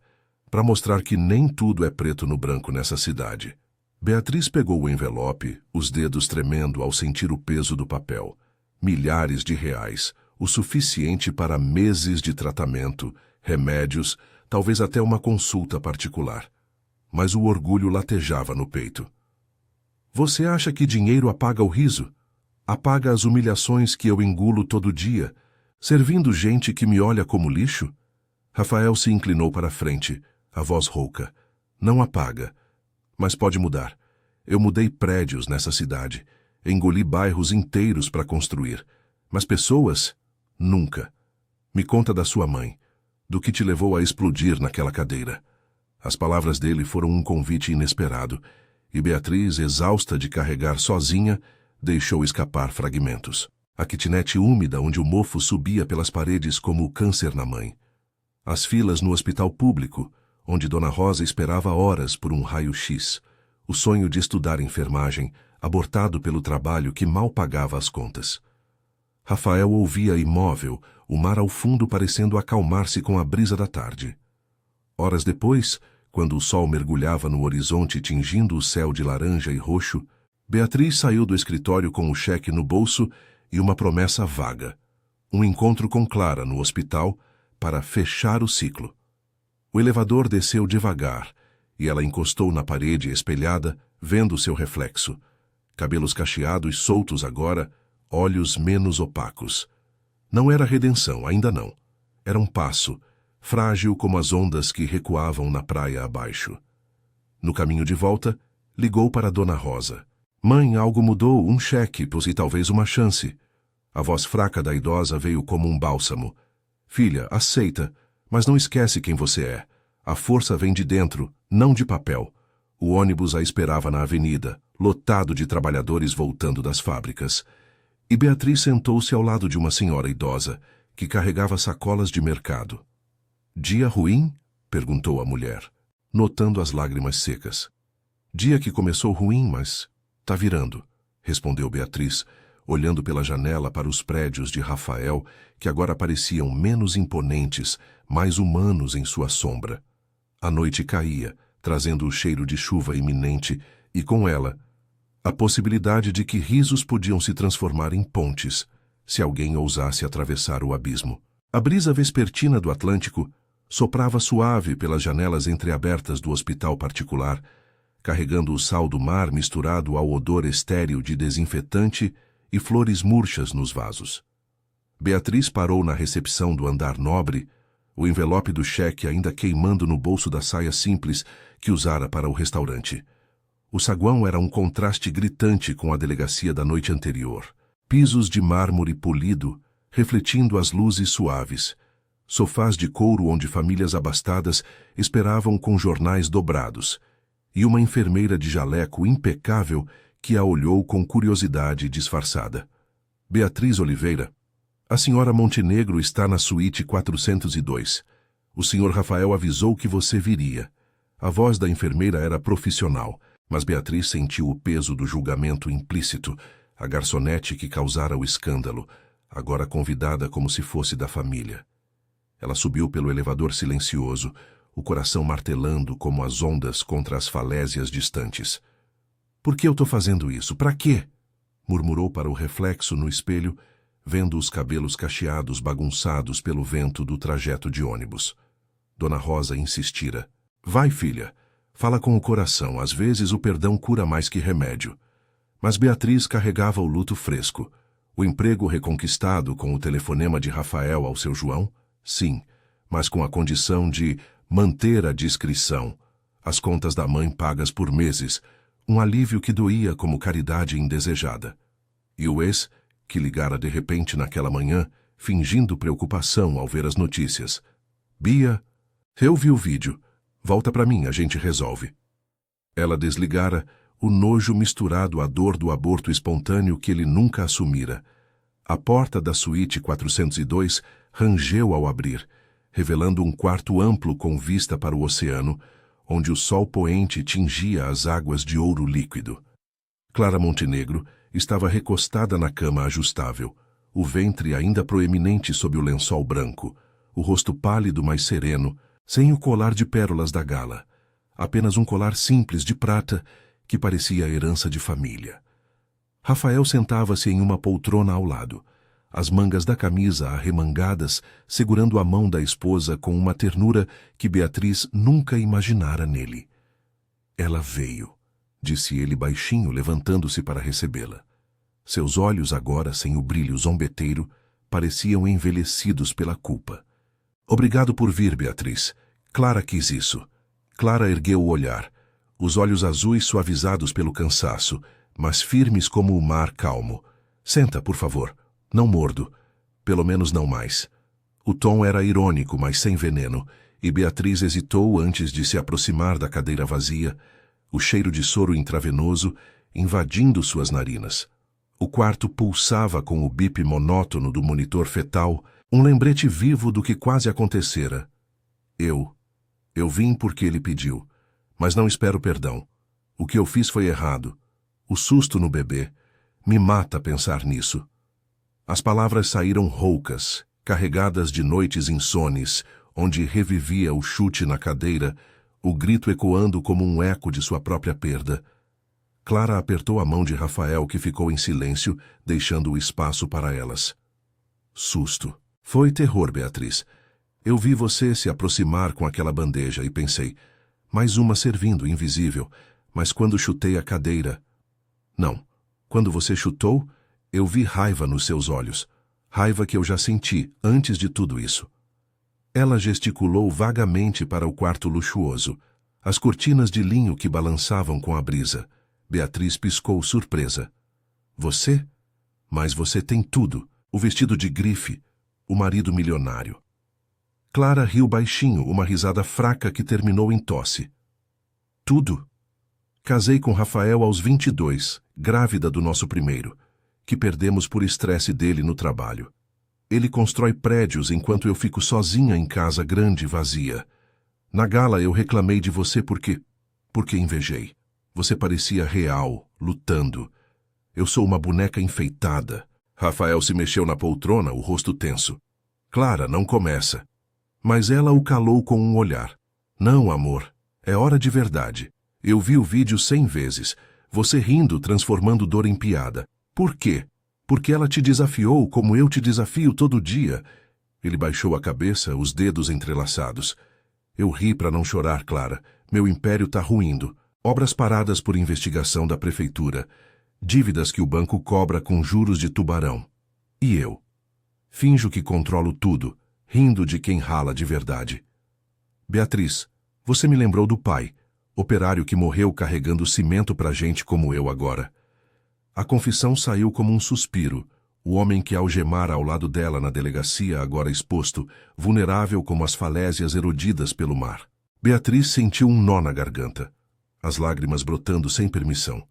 Para mostrar que nem tudo é preto no branco nessa cidade. Beatriz pegou o envelope, os dedos tremendo ao sentir o peso do papel. Milhares de reais, o suficiente para meses de tratamento, remédios, talvez até uma consulta particular. Mas o orgulho latejava no peito. Você acha que dinheiro apaga o riso? Apaga as humilhações que eu engulo todo dia, servindo gente que me olha como lixo? Rafael se inclinou para a frente, a voz rouca. Não apaga. Mas pode mudar. Eu mudei prédios nessa cidade. Engoli bairros inteiros para construir. Mas pessoas? Nunca. Me conta da sua mãe. Do que te levou a explodir naquela cadeira. As palavras dele foram um convite inesperado, e Beatriz, exausta de carregar sozinha, deixou escapar fragmentos. A kitnet úmida onde o mofo subia pelas paredes como o câncer na mãe. As filas no hospital público, onde Dona Rosa esperava horas por um raio-x. O sonho de estudar enfermagem, abortado pelo trabalho que mal pagava as contas. Rafael ouvia imóvel, o mar ao fundo parecendo acalmar-se com a brisa da tarde. Horas depois, quando o sol mergulhava no horizonte tingindo o céu de laranja e roxo, Beatriz saiu do escritório com o cheque no bolso e uma promessa vaga. Um encontro com Clara no hospital para fechar o ciclo. O elevador desceu devagar e ela encostou na parede espelhada, vendo seu reflexo. Cabelos cacheados soltos agora, olhos menos opacos. Não era redenção, ainda não. Era um passo, frágil como as ondas que recuavam na praia abaixo. No caminho de volta, ligou para Dona Rosa. Mãe, algo mudou, um cheque, e talvez uma chance. A voz fraca da idosa veio como um bálsamo. Filha, aceita, mas não esquece quem você é. A força vem de dentro, não de papel. O ônibus a esperava na avenida, lotado de trabalhadores voltando das fábricas. E Beatriz sentou-se ao lado de uma senhora idosa, que carregava sacolas de mercado. Dia ruim? Perguntou a mulher, notando as lágrimas secas. Dia que começou ruim, mas tá virando, respondeu Beatriz, olhando pela janela para os prédios de Rafael, que agora pareciam menos imponentes, mais humanos em sua sombra. A noite caía, trazendo o cheiro de chuva iminente, e com ela, a possibilidade de que risos podiam se transformar em pontes, se alguém ousasse atravessar o abismo. A brisa vespertina do Atlântico soprava suave pelas janelas entreabertas do hospital particular, carregando o sal do mar misturado ao odor estéril de desinfetante e flores murchas nos vasos. Beatriz parou na recepção do andar nobre, o envelope do cheque ainda queimando no bolso da saia simples que usara para o restaurante. O saguão era um contraste gritante com a delegacia da noite anterior. Pisos de mármore polido, refletindo as luzes suaves. Sofás de couro onde famílias abastadas esperavam com jornais dobrados. E uma enfermeira de jaleco impecável que a olhou com curiosidade disfarçada. Beatriz Oliveira, a senhora Montenegro está na suíte 402. O senhor Rafael avisou que você viria. A voz da enfermeira era profissional, mas Beatriz sentiu o peso do julgamento implícito, a garçonete que causara o escândalo, agora convidada como se fosse da família. Ela subiu pelo elevador silencioso, o coração martelando como as ondas contra as falésias distantes. Por que eu estou fazendo isso? Para quê? Murmurou para o reflexo no espelho, vendo os cabelos cacheados bagunçados pelo vento do trajeto de ônibus. Dona Rosa insistira. Vai, filha. Fala com o coração. Às vezes o perdão cura mais que remédio. Mas Beatriz carregava o luto fresco. O emprego reconquistado com o telefonema de Rafael ao seu João? Sim, mas com a condição de manter a discrição. As contas da mãe pagas por meses. Um alívio que doía como caridade indesejada. E o ex, que ligara de repente naquela manhã, fingindo preocupação ao ver as notícias. Bia, eu vi o vídeo. Volta para mim, a gente resolve. Ela desligara, o nojo misturado à dor do aborto espontâneo que ele nunca assumira. A porta da suíte 402 rangeu ao abrir, revelando um quarto amplo com vista para o oceano, onde o sol poente tingia as águas de ouro líquido. Clara Montenegro estava recostada na cama ajustável, o ventre ainda proeminente sob o lençol branco, o rosto pálido mas sereno, sem o colar de pérolas da gala, apenas um colar simples de prata que parecia a herança de família. Rafael sentava-se em uma poltrona ao lado, as mangas da camisa arremangadas, segurando a mão da esposa com uma ternura que Beatriz nunca imaginara nele. Ela veio, disse ele baixinho, levantando-se para recebê-la. Seus olhos, agora sem o brilho zombeteiro, pareciam envelhecidos pela culpa. Obrigado por vir, Beatriz. Clara quis isso. Clara ergueu o olhar, os olhos azuis suavizados pelo cansaço, mas firmes como o mar calmo. Senta, por favor. Não mordo. Pelo menos não mais. O tom era irônico, mas sem veneno, e Beatriz hesitou antes de se aproximar da cadeira vazia, o cheiro de soro intravenoso invadindo suas narinas. O quarto pulsava com o bip monótono do monitor fetal, um lembrete vivo do que quase acontecera. Eu vim porque ele pediu, mas não espero perdão. O que eu fiz foi errado. O susto no bebê. Me mata pensar nisso. As palavras saíram roucas, carregadas de noites insones, onde revivia o chute na cadeira, o grito ecoando como um eco de sua própria perda. Clara apertou a mão de Rafael, que ficou em silêncio, deixando o espaço para elas. Susto. Foi terror, Beatriz. Eu vi você se aproximar com aquela bandeja e pensei, mais uma servindo, invisível, mas quando chutei a cadeira... Não, quando você chutou, eu vi raiva nos seus olhos, raiva que eu já senti antes de tudo isso. Ela gesticulou vagamente para o quarto luxuoso, as cortinas de linho que balançavam com a brisa. Beatriz piscou surpresa. Você? Mas você tem tudo, o vestido de grife, o marido milionário. Clara riu baixinho, uma risada fraca que terminou em tosse. Tudo? Casei com Rafael aos 22, grávida do nosso primeiro, que perdemos por estresse dele no trabalho. Ele constrói prédios enquanto eu fico sozinha em casa grande e vazia. Na gala eu reclamei de você porque invejei. Você parecia real, lutando. Eu sou uma boneca enfeitada. Rafael se mexeu na poltrona, o rosto tenso. Clara, não começa. Mas ela o calou com um olhar. Não, amor. É hora de verdade. Eu vi o vídeo 100 vezes. Você rindo, transformando dor em piada. Por quê? Porque ela te desafiou como eu te desafio todo dia. Ele baixou a cabeça, os dedos entrelaçados. Eu ri para não chorar, Clara. Meu império tá ruindo. Obras paradas por investigação da prefeitura. Dívidas que o banco cobra com juros de tubarão. E eu? Finjo que controlo tudo, rindo de quem rala de verdade. Beatriz, você me lembrou do pai, operário que morreu carregando cimento pra gente como eu agora. A confissão saiu como um suspiro, o homem que algemara ao lado dela na delegacia, agora exposto, vulnerável como as falésias erodidas pelo mar. Beatriz sentiu um nó na garganta, as lágrimas brotando sem permissão.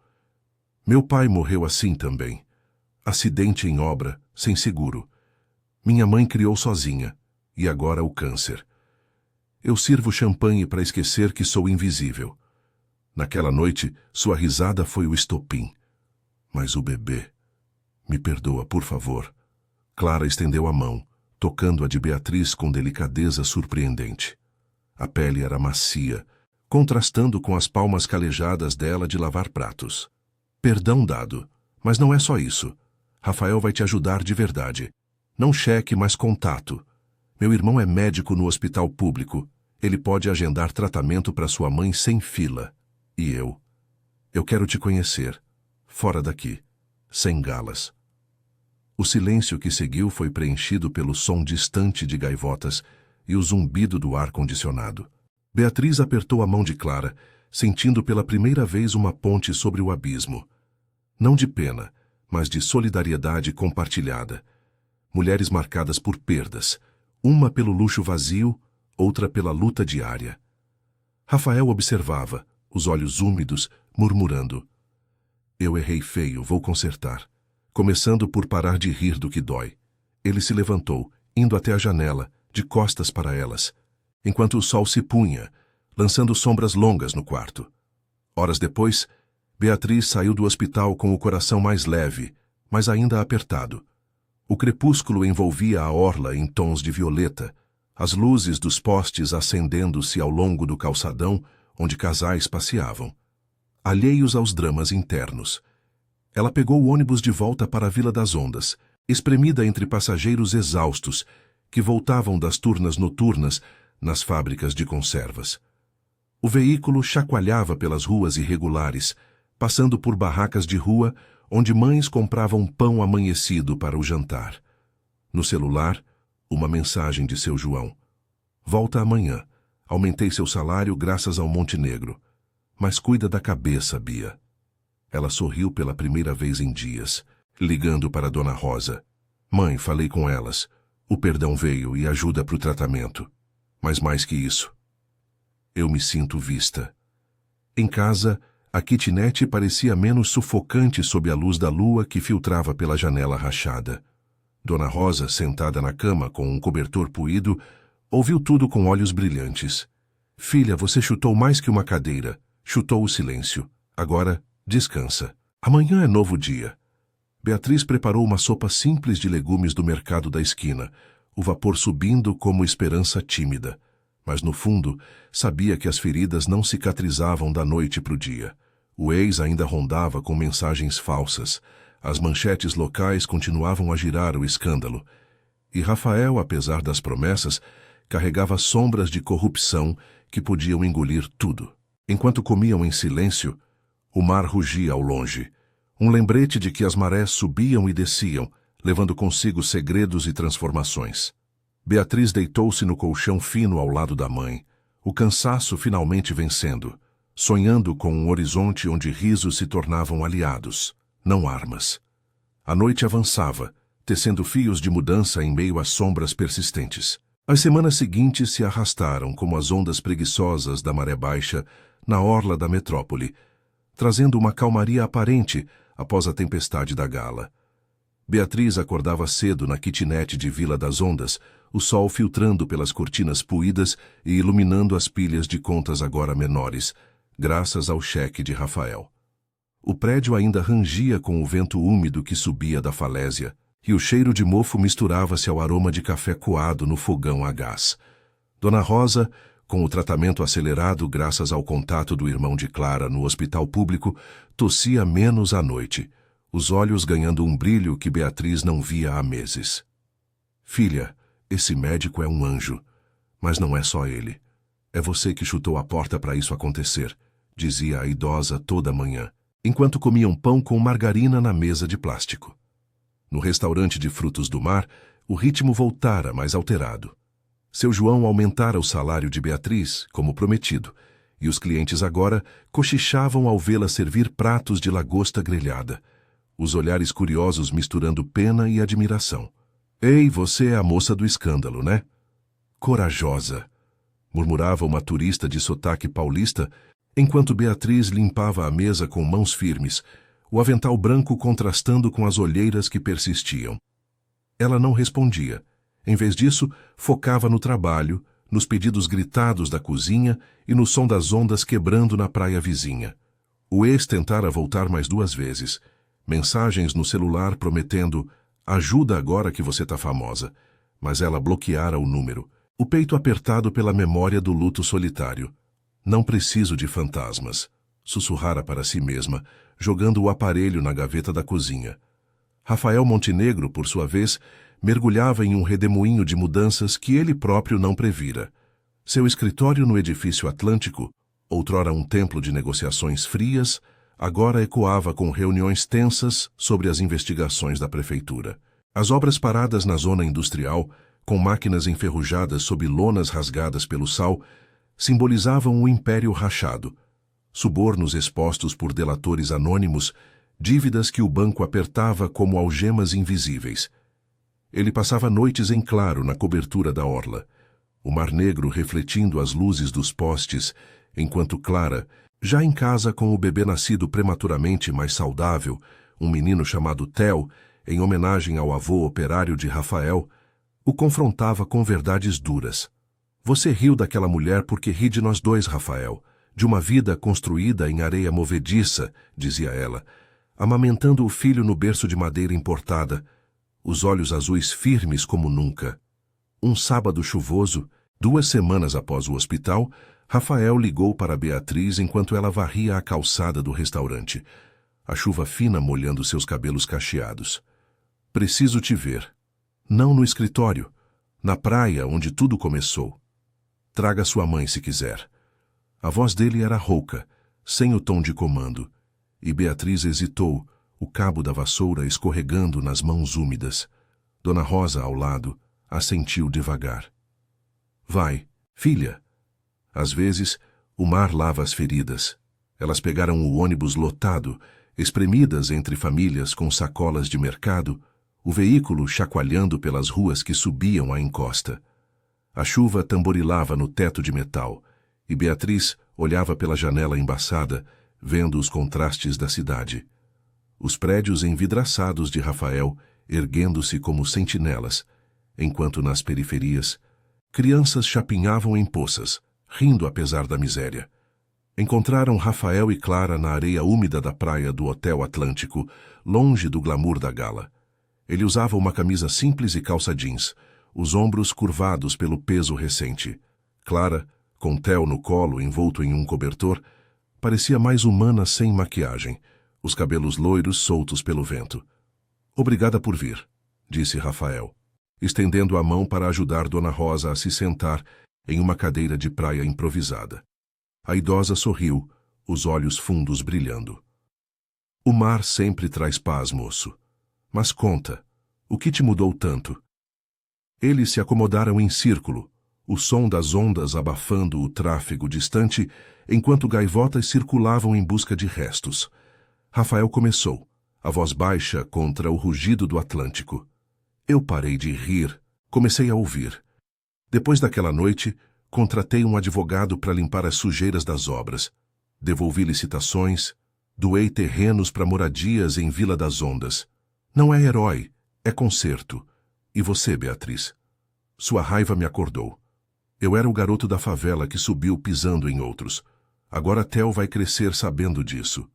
Meu pai morreu assim também. Acidente em obra, sem seguro. Minha mãe criou sozinha, e agora o câncer. Eu sirvo champanhe para esquecer que sou invisível. Naquela noite, sua risada foi o estopim. Mas o bebê... Me perdoa, por favor. Clara estendeu a mão, tocando a de Beatriz com delicadeza surpreendente. A pele era macia, contrastando com as palmas calejadas dela de lavar pratos. Perdão dado, mas não é só isso. Rafael vai te ajudar de verdade. Não cheque, mas contato. Meu irmão é médico no hospital público. Ele pode agendar tratamento para sua mãe sem fila. E eu? Eu quero te conhecer. Fora daqui. Sem galas. O silêncio que seguiu foi preenchido pelo som distante de gaivotas e o zumbido do ar-condicionado. Beatriz apertou a mão de Clara, sentindo pela primeira vez uma ponte sobre o abismo. Não de pena, mas de solidariedade compartilhada. Mulheres marcadas por perdas, uma pelo luxo vazio, outra pela luta diária. Rafael observava, os olhos úmidos, murmurando: Eu errei feio, vou consertar. Começando por parar de rir do que dói. Ele se levantou, indo até a janela, de costas para elas, enquanto o sol se punha, lançando sombras longas no quarto. Horas depois, Beatriz saiu do hospital com o coração mais leve, mas ainda apertado. O crepúsculo envolvia a orla em tons de violeta, as luzes dos postes acendendo-se ao longo do calçadão onde casais passeavam, alheios aos dramas internos. Ela pegou o ônibus de volta para a Vila das Ondas, espremida entre passageiros exaustos que voltavam das turnas noturnas nas fábricas de conservas. O veículo chacoalhava pelas ruas irregulares, passando por barracas de rua onde mães compravam pão amanhecido para o jantar. No celular, uma mensagem de seu João: Volta amanhã. Aumentei seu salário graças ao Montenegro. Mas cuida da cabeça, Bia. Ela sorriu pela primeira vez em dias, ligando para Dona Rosa. Mãe, falei com elas. O perdão veio e ajuda para o tratamento. Mas mais que isso, eu me sinto vista. Em casa, a kitnet parecia menos sufocante sob a luz da lua que filtrava pela janela rachada. Dona Rosa, sentada na cama com um cobertor puído, ouviu tudo com olhos brilhantes. Filha, você chutou mais que uma cadeira. Chutou o silêncio. Agora, descansa. Amanhã é novo dia. Beatriz preparou uma sopa simples de legumes do mercado da esquina, o vapor subindo como esperança tímida. Mas no fundo, sabia que as feridas não cicatrizavam da noite para o dia. O ex ainda rondava com mensagens falsas. As manchetes locais continuavam a girar o escândalo. E Rafael, apesar das promessas, carregava sombras de corrupção que podiam engolir tudo. Enquanto comiam em silêncio, o mar rugia ao longe. Um lembrete de que as marés subiam e desciam, levando consigo segredos e transformações. Beatriz deitou-se no colchão fino ao lado da mãe, o cansaço finalmente vencendo, sonhando com um horizonte onde risos se tornavam aliados, não armas. A noite avançava, tecendo fios de mudança em meio às sombras persistentes. As semanas seguintes se arrastaram como as ondas preguiçosas da maré baixa na orla da metrópole, trazendo uma calmaria aparente após a tempestade da Gala. Beatriz acordava cedo na kitnet de Vila das Ondas, o sol filtrando pelas cortinas puídas e iluminando as pilhas de contas agora menores, graças ao cheque de Rafael. O prédio ainda rangia com o vento úmido que subia da falésia, e o cheiro de mofo misturava-se ao aroma de café coado no fogão a gás. Dona Rosa, com o tratamento acelerado graças ao contato do irmão de Clara no hospital público, tossia menos à noite, os olhos ganhando um brilho que Beatriz não via há meses. Filha, esse médico é um anjo, mas não é só ele. É você que chutou a porta para isso acontecer, dizia a idosa toda manhã, enquanto comiam pão com margarina na mesa de plástico. No restaurante de frutos do mar, o ritmo voltara mais alterado. Seu João aumentara o salário de Beatriz, como prometido, e os clientes agora cochichavam ao vê-la servir pratos de lagosta grelhada, os olhares curiosos misturando pena e admiração. Ei, você é a moça do escândalo, né? Corajosa, murmurava uma turista de sotaque paulista, enquanto Beatriz limpava a mesa com mãos firmes, o avental branco contrastando com as olheiras que persistiam. Ela não respondia. Em vez disso, focava no trabalho, nos pedidos gritados da cozinha e no som das ondas quebrando na praia vizinha. O ex tentara voltar mais 2 vezes. Mensagens no celular prometendo: ajuda agora que você tá famosa. Mas ela bloqueara o número, o peito apertado pela memória do luto solitário. Não preciso de fantasmas, sussurrara para si mesma, jogando o aparelho na gaveta da cozinha. Rafael Montenegro, por sua vez, mergulhava em um redemoinho de mudanças que ele próprio não previra. Seu escritório no edifício Atlântico, outrora um templo de negociações frias, agora ecoava com reuniões tensas sobre as investigações da prefeitura. As obras paradas na zona industrial, com máquinas enferrujadas sob lonas rasgadas pelo sal, simbolizavam o império rachado. Subornos expostos por delatores anônimos, dívidas que o banco apertava como algemas invisíveis. Ele passava noites em claro na cobertura da orla, o mar negro refletindo as luzes dos postes, enquanto Clara, já em casa com o bebê nascido prematuramente mais saudável, um menino chamado Theo, em homenagem ao avô operário de Rafael, o confrontava com verdades duras. Você riu daquela mulher porque ri de nós dois, Rafael, de uma vida construída em areia movediça, dizia ela, amamentando o filho no berço de madeira importada, os olhos azuis firmes como nunca. Um sábado chuvoso, 2 semanas após o hospital, Rafael ligou para Beatriz enquanto ela varria a calçada do restaurante, a chuva fina molhando seus cabelos cacheados. Preciso te ver. Não no escritório, na praia onde tudo começou. Traga sua mãe se quiser. A voz dele era rouca, sem o tom de comando, e Beatriz hesitou, o cabo da vassoura escorregando nas mãos úmidas. Dona Rosa, ao lado, assentiu devagar. Vai, filha. Às vezes, o mar lava as feridas. Elas pegaram o ônibus lotado, espremidas entre famílias com sacolas de mercado, o veículo chacoalhando pelas ruas que subiam a encosta. A chuva tamborilava no teto de metal, e Beatriz olhava pela janela embaçada, vendo os contrastes da cidade. Os prédios envidraçados de Rafael erguendo-se como sentinelas, enquanto nas periferias, crianças chapinhavam em poças, rindo apesar da miséria. Encontraram Rafael e Clara na areia úmida da praia do Hotel Atlântico, longe do glamour da gala. Ele usava uma camisa simples e calça jeans, os ombros curvados pelo peso recente. Clara, com Theo no colo envolto em um cobertor, parecia mais humana sem maquiagem, os cabelos loiros soltos pelo vento. Obrigada por vir, disse Rafael, estendendo a mão para ajudar Dona Rosa a se sentar em uma cadeira de praia improvisada. A idosa sorriu, os olhos fundos brilhando. O mar sempre traz paz, moço. Mas conta, o que te mudou tanto? Eles se acomodaram em círculo, o som das ondas abafando o tráfego distante, enquanto gaivotas circulavam em busca de restos. Rafael começou, a voz baixa contra o rugido do Atlântico. Eu parei de rir, comecei a ouvir. Depois daquela noite, contratei um advogado para limpar as sujeiras das obras. Devolvi licitações, doei terrenos para moradias em Vila das Ondas. Não é herói, é conserto. E você, Beatriz? Sua raiva me acordou. Eu era o garoto da favela que subiu pisando em outros. Agora Theo vai crescer sabendo disso.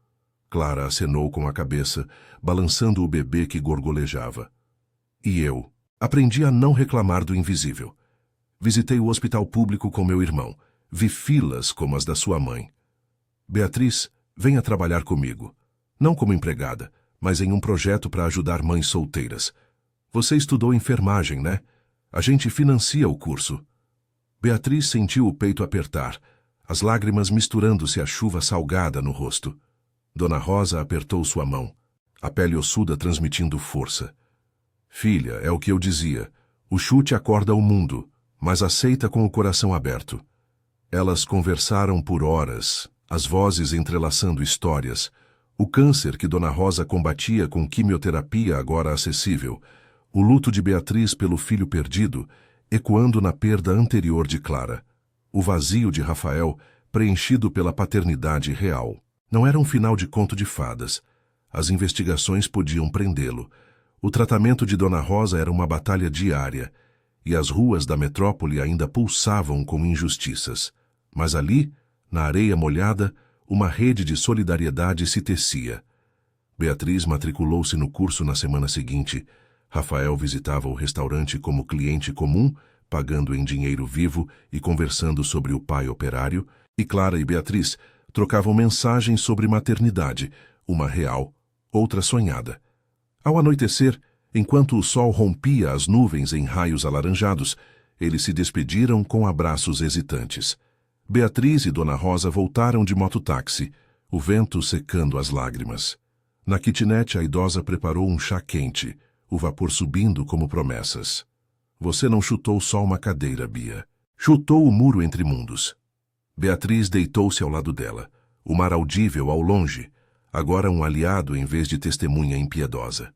Clara acenou com a cabeça, balançando o bebê que gorgolejava. E eu aprendi a não reclamar do invisível. Visitei o hospital público com meu irmão. Vi filas como as da sua mãe. Beatriz, venha trabalhar comigo. Não como empregada, mas em um projeto para ajudar mães solteiras. Você estudou enfermagem, né? A gente financia o curso. Beatriz sentiu o peito apertar, as lágrimas misturando-se à chuva salgada no rosto. Dona Rosa apertou sua mão, a pele ossuda transmitindo força. Filha, é o que eu dizia. O chute acorda o mundo, mas aceita com o coração aberto. Elas conversaram por horas, as vozes entrelaçando histórias. O câncer que Dona Rosa combatia com quimioterapia agora acessível. O luto de Beatriz pelo filho perdido, ecoando na perda anterior de Clara. O vazio de Rafael, preenchido pela paternidade real. Não era um final de conto de fadas. As investigações podiam prendê-lo. O tratamento de Dona Rosa era uma batalha diária, e as ruas da metrópole ainda pulsavam com injustiças. Mas ali, na areia molhada, uma rede de solidariedade se tecia. Beatriz matriculou-se no curso na semana seguinte. Rafael visitava o restaurante como cliente comum, pagando em dinheiro vivo e conversando sobre o pai operário, e Clara e Beatriz trocavam mensagens sobre maternidade, uma real, outra sonhada. Ao anoitecer, enquanto o sol rompia as nuvens em raios alaranjados, eles se despediram com abraços hesitantes. Beatriz e Dona Rosa voltaram de mototáxi, o vento secando as lágrimas. Na kitnet, a idosa preparou um chá quente, o vapor subindo como promessas. Você não chutou só uma cadeira, Bia. Chutou o muro entre mundos. Beatriz deitou-se ao lado dela, o mar audível ao longe, agora um aliado em vez de testemunha impiedosa.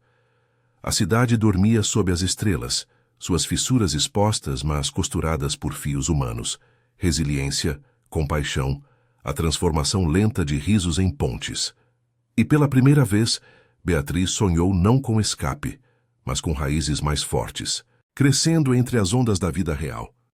A cidade dormia sob as estrelas, suas fissuras expostas, mas costuradas por fios humanos. Resiliência, compaixão, a transformação lenta de risos em pontes. E pela primeira vez, Beatriz sonhou não com escape, mas com raízes mais fortes, crescendo entre as ondas da vida real.